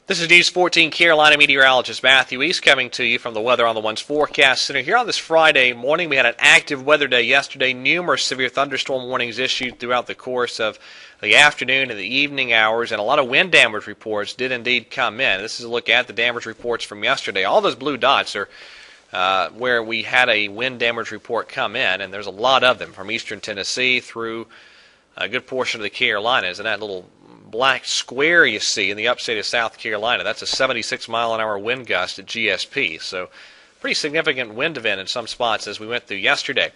This is News 14 Carolina meteorologist Matthew East coming to you from the Weather on the Ones Forecast Center. Here on this Friday morning, we had an active weather day yesterday. Numerous severe thunderstorm warnings issued throughout the course of the afternoon and the evening hours, and a lot of wind damage reports did indeed come in. This is a look at the damage reports from yesterday. All those blue dots are where we had a wind damage report come in, and there's a lot of them from eastern Tennessee through a good portion of the Carolinas, and that little black square you see in the upstate of South Carolina, that's a 76-mile-an-hour wind gust at GSP. So pretty significant wind event in some spots as we went through yesterday.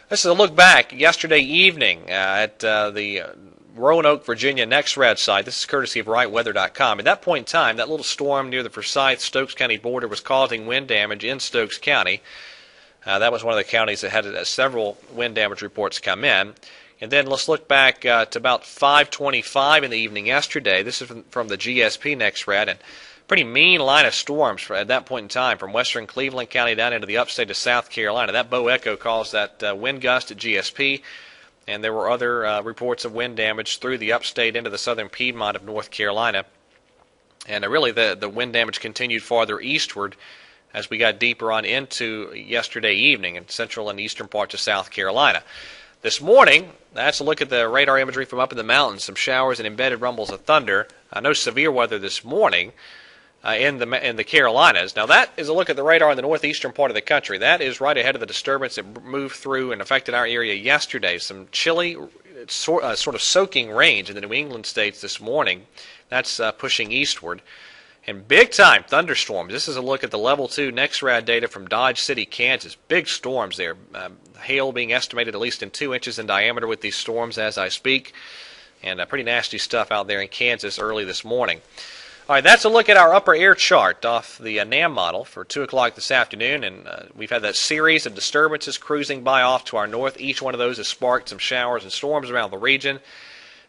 This is a look back yesterday evening at the Roanoke, Virginia NexRad site. This is courtesy of WrightWeather.com. At that point in time, that little storm near the Forsyth-Stokes County border was causing wind damage in Stokes County. That was one of the counties that had several wind damage reports come in. And then let's look back to about 5:25 in the evening yesterday. This is from the GSP NexRad, and pretty mean line of storms at that point in time from western Cleveland County down into the upstate of South Carolina. That Bo Echo caused that wind gust at GSP, and there were other reports of wind damage through the upstate into the southern Piedmont of North Carolina. And really the wind damage continued farther eastward as we got deeper on into yesterday evening in central and eastern parts of South Carolina. This morning, that's a look at the radar imagery from up in the mountains. Some showers and embedded rumbles of thunder. No severe weather this morning in the Carolinas. Now that is a look at the radar in the northeastern part of the country. That is right ahead of the disturbance that moved through and affected our area yesterday. Some chilly, sort of soaking rains in the New England states this morning. That's pushing eastward. And big-time thunderstorms. This is a look at the Level 2 NexRad data from Dodge City, Kansas. Big storms there. Hail being estimated at least in 2 inches in diameter with these storms as I speak. And pretty nasty stuff out there in Kansas early this morning. All right, that's a look at our upper air chart off the NAM model for 2 o'clock this afternoon. And we've had that series of disturbances cruising by off to our north. Each one of those has sparked some showers and storms around the region.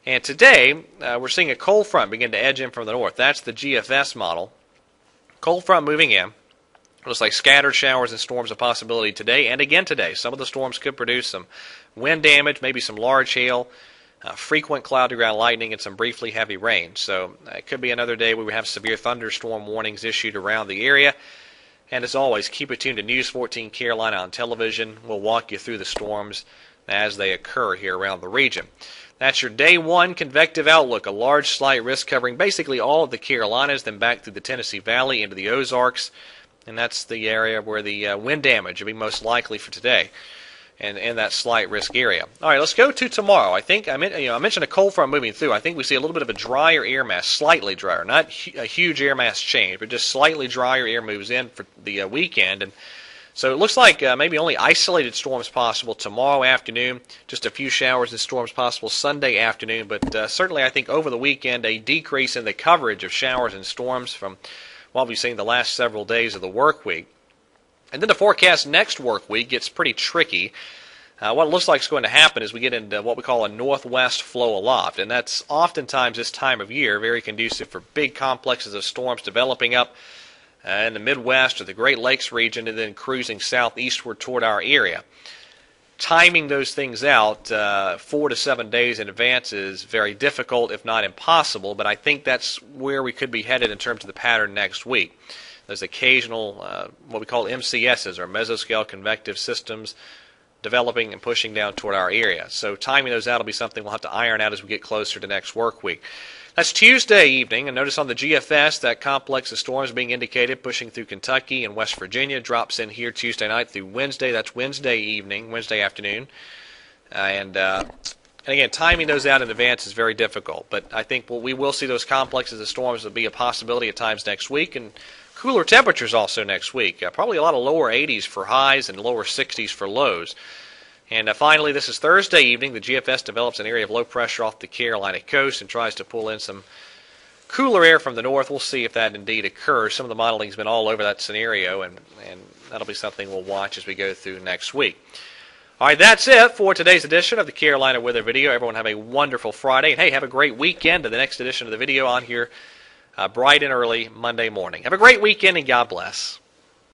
And today, we're seeing a cold front begin to edge in from the north. That's the GFS model. Cold front moving in. Looks like scattered showers and storms a possibility today and again today. Some of the storms could produce some wind damage, maybe some large hail, frequent cloud-to-ground lightning, and some briefly heavy rain. So it could be another day where we have severe thunderstorm warnings issued around the area. And as always, keep it tuned to News 14 Carolina on television. We'll walk you through the storms as they occur here around the region. That's your Day 1 convective outlook, a large slight risk covering basically all of the Carolinas, then back through the Tennessee Valley into the Ozarks, and that's the area where the wind damage will be most likely for today, and in that slight risk area. All right, let's go to tomorrow. I think I mentioned a cold front moving through. I think we see a little bit of a drier air mass, slightly drier, not a huge air mass change, but just slightly drier air moves in for the weekend, and so it looks like maybe only isolated storms possible tomorrow afternoon, just a few showers and storms possible Sunday afternoon, but certainly I think over the weekend a decrease in the coverage of showers and storms from what we've seen the last several days of the work week. And then the forecast next work week gets pretty tricky. What it looks like is going to happen is we get into what we call a northwest flow aloft, and that's oftentimes this time of year very conducive for big complexes of storms developing up in the Midwest or the Great Lakes region and then cruising southeastward toward our area. Timing those things out 4 to 7 days in advance is very difficult, if not impossible, but I think that's where we could be headed in terms of the pattern next week. There's occasional what we call MCSs, or mesoscale convective systems, developing and pushing down toward our area. So timing those out will be something we'll have to iron out as we get closer to next work week. That's Tuesday evening, and notice on the GFS that complex of storms being indicated pushing through Kentucky and West Virginia drops in here Tuesday night through Wednesday. That's Wednesday evening, Wednesday afternoon. And again, timing those out in advance is very difficult, but I think we will see those complexes of storms will be a possibility at times next week, and cooler temperatures also next week. Probably a lot of lower 80s for highs and lower 60s for lows. And finally, this is Thursday evening. The GFS develops an area of low pressure off the Carolina coast and tries to pull in some cooler air from the north. We'll see if that indeed occurs. Some of the modeling has been all over that scenario, and that'll be something we'll watch as we go through next week. All right, that's it for today's edition of the Carolina Weather Video. Everyone have a wonderful Friday. And hey, have a great weekend to the next edition of the video on here bright and early Monday morning. Have a great weekend, and God bless.